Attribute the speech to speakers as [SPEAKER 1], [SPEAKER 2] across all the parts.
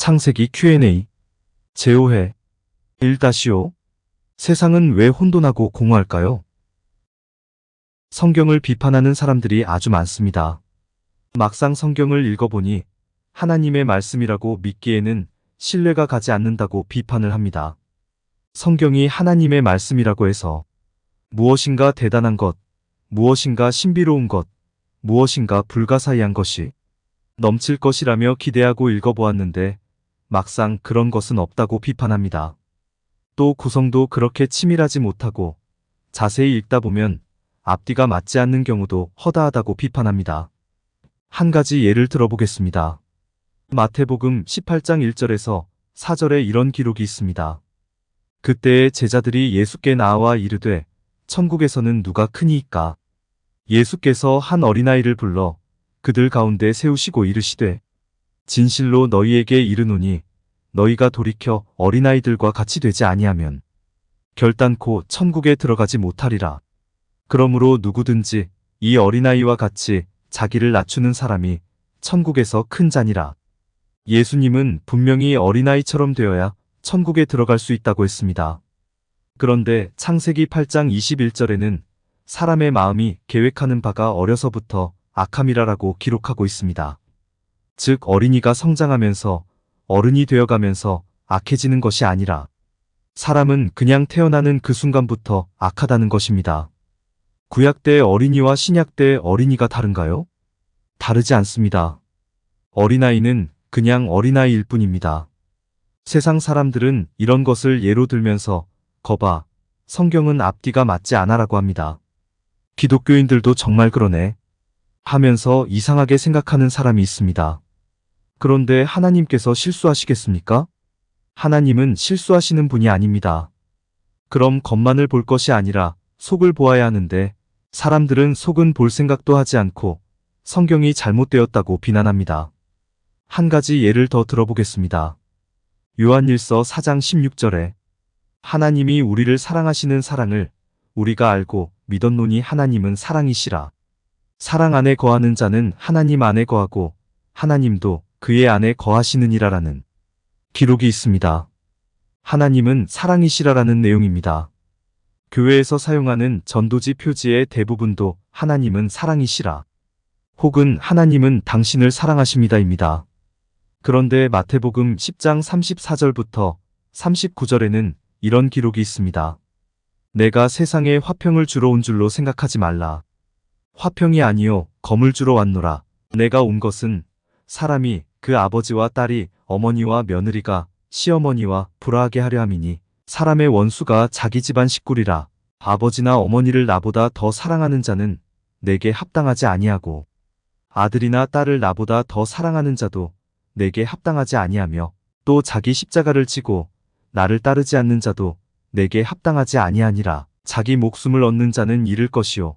[SPEAKER 1] 창세기 Q&A 제5회 1-5 세상은 왜 혼돈하고 공허할까요? 성경을 비판하는 사람들이 아주 많습니다. 막상 성경을 읽어보니 하나님의 말씀이라고 믿기에는 신뢰가 가지 않는다고 비판을 합니다. 성경이 하나님의 말씀이라고 해서 무엇인가 대단한 것, 무엇인가 신비로운 것, 무엇인가 불가사의한 것이 넘칠 것이라며 기대하고 읽어보았는데 막상 그런 것은 없다고 비판합니다. 또 구성도 그렇게 치밀하지 못하고 자세히 읽다 보면 앞뒤가 맞지 않는 경우도 허다하다고 비판합니다. 한 가지 예를 들어보겠습니다. 마태복음 18장 1절에서 4절에 이런 기록이 있습니다. 그때에 제자들이 예수께 나와 이르되 천국에서는 누가 크니이까? 예수께서 한 어린아이를 불러 그들 가운데 세우시고 이르시되 진실로 너희에게 이르노니 너희가 돌이켜 어린아이들과 같이 되지 아니하면 결단코 천국에 들어가지 못하리라. 그러므로 누구든지 이 어린아이와 같이 자기를 낮추는 사람이 천국에서 큰 자니라. 예수님은 분명히 어린아이처럼 되어야 천국에 들어갈 수 있다고 했습니다. 그런데 창세기 8장 21절에는 사람의 마음이 계획하는 바가 어려서부터 악함이라라고 기록하고 있습니다. 즉 어린이가 성장하면서 어른이 되어가면서 악해지는 것이 아니라 사람은 그냥 태어나는 그 순간부터 악하다는 것입니다. 구약 때 어린이와 신약 때 어린이가 다른가요? 다르지 않습니다. 어린아이는 그냥 어린아이일 뿐입니다. 세상 사람들은 이런 것을 예로 들면서 거봐, 성경은 앞뒤가 맞지 않아라고 합니다. 기독교인들도 정말 그러네 하면서 이상하게 생각하는 사람이 있습니다. 그런데 하나님께서 실수하시겠습니까? 하나님은 실수하시는 분이 아닙니다. 그럼 겉만을 볼 것이 아니라 속을 보아야 하는데 사람들은 속은 볼 생각도 하지 않고 성경이 잘못되었다고 비난합니다. 한 가지 예를 더 들어보겠습니다. 요한일서 4장 16절에 하나님이 우리를 사랑하시는 사랑을 우리가 알고 믿었노니 하나님은 사랑이시라. 사랑 안에 거하는 자는 하나님 안에 거하고 하나님도 그의 안에 거하시느니라라는 기록이 있습니다. 하나님은 사랑이시라라는 내용입니다. 교회에서 사용하는 전도지 표지의 대부분도 하나님은 사랑이시라 혹은 하나님은 당신을 사랑하십니다입니다. 그런데 마태복음 10장 34절부터 39절에는 이런 기록이 있습니다. 내가 세상에 화평을 주러 온 줄로 생각하지 말라. 화평이 아니요 검을 주러 왔노라. 내가 온 것은 사람이 그 아버지와 딸이 어머니와 며느리가 시어머니와 불화하게 하려 함이니 사람의 원수가 자기 집안 식구리라. 아버지나 어머니를 나보다 더 사랑하는 자는 내게 합당하지 아니하고 아들이나 딸을 나보다 더 사랑하는 자도 내게 합당하지 아니하며 또 자기 십자가를 지고 나를 따르지 않는 자도 내게 합당하지 아니하니라. 자기 목숨을 얻는 자는 잃을 것이요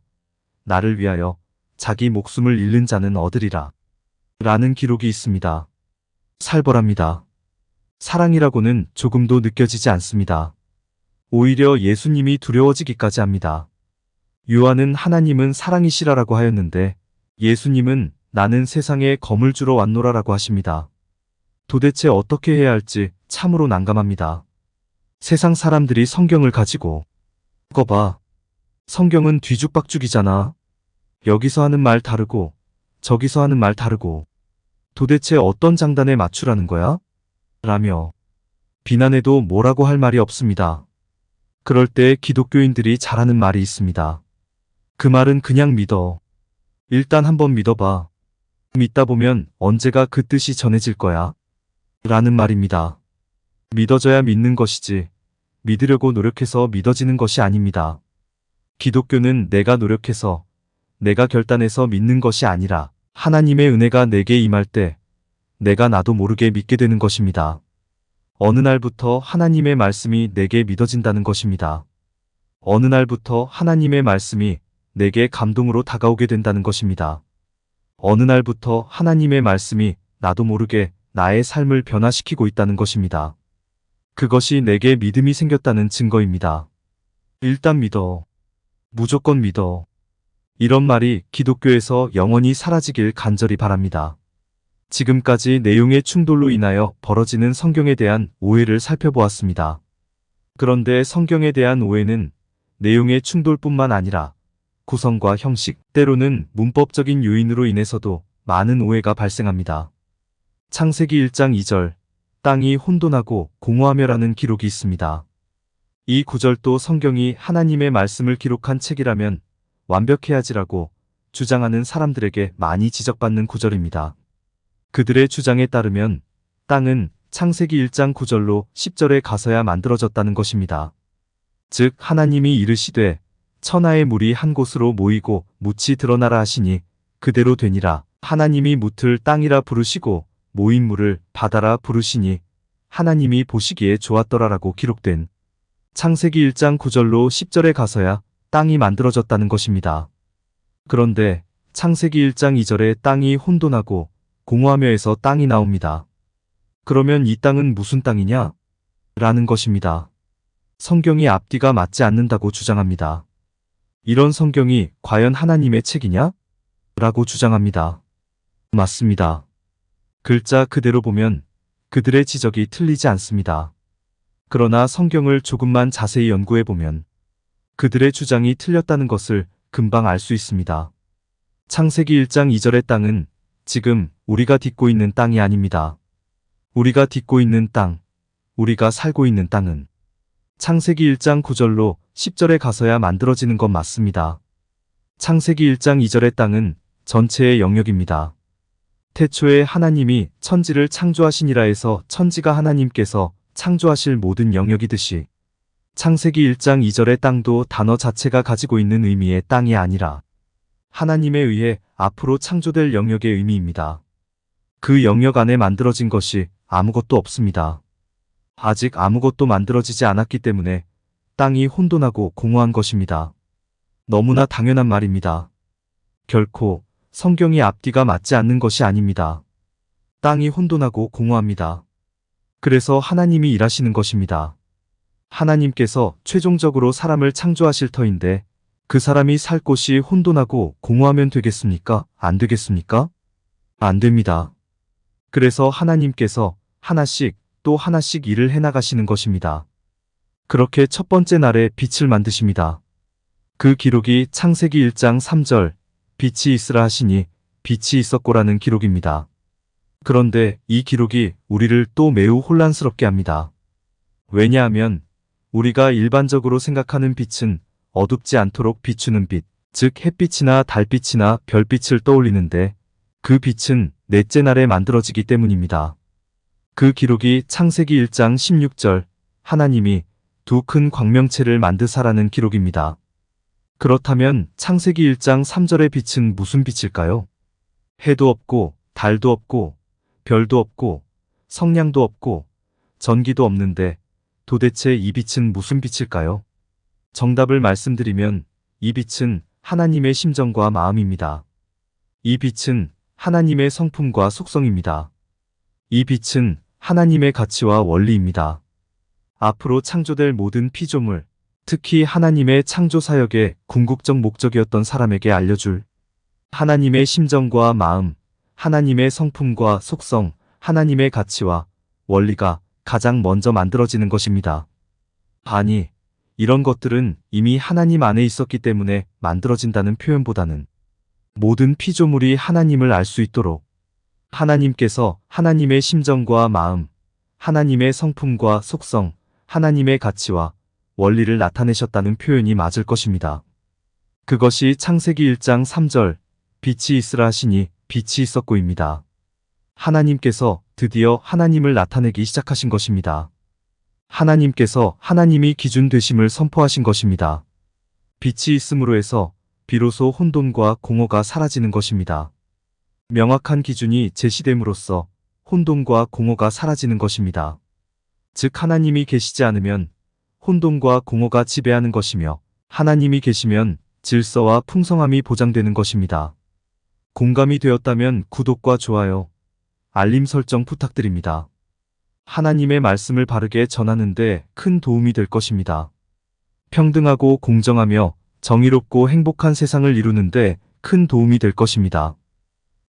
[SPEAKER 1] 나를 위하여 자기 목숨을 잃는 자는 얻으리라. 라는 기록이 있습니다. 살벌합니다. 사랑이라고는 조금도 느껴지지 않습니다. 오히려 예수님이 두려워지기까지 합니다. 요한은 하나님은 사랑이시라라고 하였는데 예수님은 나는 세상에 검을 주러 왔노라라고 하십니다. 도대체 어떻게 해야 할지 참으로 난감합니다. 세상 사람들이 성경을 가지고 그거 봐, 성경은 뒤죽박죽이잖아. 여기서 하는 말 다르고 저기서 하는 말 다르고 도대체 어떤 장단에 맞추라는 거야? 라며 비난해도 뭐라고 할 말이 없습니다. 그럴 때 기독교인들이 잘하는 말이 있습니다. 그 말은 그냥 믿어. 일단 한번 믿어봐. 믿다 보면 언제가 그 뜻이 전해질 거야. 라는 말입니다. 믿어져야 믿는 것이지 믿으려고 노력해서 믿어지는 것이 아닙니다. 기독교는 내가 노력해서 내가 결단해서 믿는 것이 아니라 하나님의 은혜가 내게 임할 때 내가 나도 모르게 믿게 되는 것입니다. 어느 날부터 하나님의 말씀이 내게 믿어진다는 것입니다. 어느 날부터 하나님의 말씀이 내게 감동으로 다가오게 된다는 것입니다. 어느 날부터 하나님의 말씀이 나도 모르게 나의 삶을 변화시키고 있다는 것입니다. 그것이 내게 믿음이 생겼다는 증거입니다. 일단 믿어. 무조건 믿어. 이런 말이 기독교에서 영원히 사라지길 간절히 바랍니다. 지금까지 내용의 충돌로 인하여 벌어지는 성경에 대한 오해를 살펴보았습니다. 그런데 성경에 대한 오해는 내용의 충돌뿐만 아니라 구성과 형식, 때로는 문법적인 요인으로 인해서도 많은 오해가 발생합니다. 창세기 1장 2절, 땅이 혼돈하고 공허하며라는 기록이 있습니다. 이 구절도 성경이 하나님의 말씀을 기록한 책이라면 완벽해야지라고 주장하는 사람들에게 많이 지적받는 구절입니다. 그들의 주장에 따르면 땅은 창세기 1장 9절로 10절에 가서야 만들어졌다는 것입니다. 즉 하나님이 이르시되 천하의 물이 한 곳으로 모이고 묻이 드러나라 하시니 그대로 되니라. 하나님이 묻을 땅이라 부르시고 모인 물을 바다라 부르시니 하나님이 보시기에 좋았더라라고 기록된 창세기 1장 9절로 10절에 가서야 땅이 만들어졌다는 것입니다. 그런데 창세기 1장 2절에 땅이 혼돈하고 공허하며에서 땅이 나옵니다. 그러면 이 땅은 무슨 땅이냐? 라는 것입니다. 성경이 앞뒤가 맞지 않는다고 주장합니다. 이런 성경이 과연 하나님의 책이냐? 라고 주장합니다. 맞습니다. 글자 그대로 보면 그들의 지적이 틀리지 않습니다. 그러나 성경을 조금만 자세히 연구해보면 그들의 주장이 틀렸다는 것을 금방 알 수 있습니다. 창세기 1장 2절의 땅은 지금 우리가 딛고 있는 땅이 아닙니다. 우리가 딛고 있는 땅, 우리가 살고 있는 땅은 창세기 1장 9절로 10절에 가서야 만들어지는 건 맞습니다. 창세기 1장 2절의 땅은 전체의 영역입니다. 태초에 하나님이 천지를 창조하시니라 해서 천지가 하나님께서 창조하실 모든 영역이듯이 창세기 1장 2절의 땅도 단어 자체가 가지고 있는 의미의 땅이 아니라 하나님에 의해 앞으로 창조될 영역의 의미입니다. 그 영역 안에 만들어진 것이 아무것도 없습니다. 아직 아무것도 만들어지지 않았기 때문에 땅이 혼돈하고 공허한 것입니다. 너무나 당연한 말입니다. 결코 성경이 앞뒤가 맞지 않는 것이 아닙니다. 땅이 혼돈하고 공허합니다. 그래서 하나님이 일하시는 것입니다. 하나님께서 최종적으로 사람을 창조하실 터인데 그 사람이 살 곳이 혼돈하고 공허하면 되겠습니까? 안 되겠습니까? 안 됩니다. 그래서 하나님께서 하나씩 또 하나씩 일을 해나가시는 것입니다. 그렇게 첫 번째 날에 빛을 만드십니다. 그 기록이 창세기 1장 3절 빛이 있으라 하시니 빛이 있었고라는 기록입니다. 그런데 이 기록이 우리를 또 매우 혼란스럽게 합니다. 왜냐하면 우리가 일반적으로 생각하는 빛은 어둡지 않도록 비추는 빛, 즉 햇빛이나 달빛이나 별빛을 떠올리는데 그 빛은 넷째 날에 만들어지기 때문입니다. 그 기록이 창세기 1장 16절 하나님이 두 큰 광명체를 만드사라는 기록입니다. 그렇다면 창세기 1장 3절의 빛은 무슨 빛일까요? 해도 없고 달도 없고 별도 없고 성냥도 없고 전기도 없는데 도대체 이 빛은 무슨 빛일까요? 정답을 말씀드리면 이 빛은 하나님의 심정과 마음입니다. 이 빛은 하나님의 성품과 속성입니다. 이 빛은 하나님의 가치와 원리입니다. 앞으로 창조될 모든 피조물, 특히 하나님의 창조 사역의 궁극적 목적이었던 사람에게 알려줄 하나님의 심정과 마음, 하나님의 성품과 속성, 하나님의 가치와 원리가 가장 먼저 만들어지는 것입니다. 아니, 이런 것들은 이미 하나님 안에 있었기 때문에 만들어진다는 표현보다는 모든 피조물이 하나님을 알 수 있도록 하나님께서 하나님의 심정과 마음, 하나님의 성품과 속성, 하나님의 가치와 원리를 나타내셨다는 표현이 맞을 것입니다. 그것이 창세기 1장 3절 빛이 있으라 하시니 빛이 있었고입니다. 하나님께서 드디어 하나님을 나타내기 시작하신 것입니다. 하나님께서 하나님이 기준 되심을 선포하신 것입니다. 빛이 있음으로 해서 비로소 혼돈과 공허가 사라지는 것입니다. 명확한 기준이 제시됨으로써 혼돈과 공허가 사라지는 것입니다. 즉 하나님이 계시지 않으면 혼돈과 공허가 지배하는 것이며 하나님이 계시면 질서와 풍성함이 보장되는 것입니다. 공감이 되었다면 구독과 좋아요, 알림 설정 부탁드립니다. 하나님의 말씀을 바르게 전하는데 큰 도움이 될 것입니다. 평등하고 공정하며 정의롭고 행복한 세상을 이루는데 큰 도움이 될 것입니다.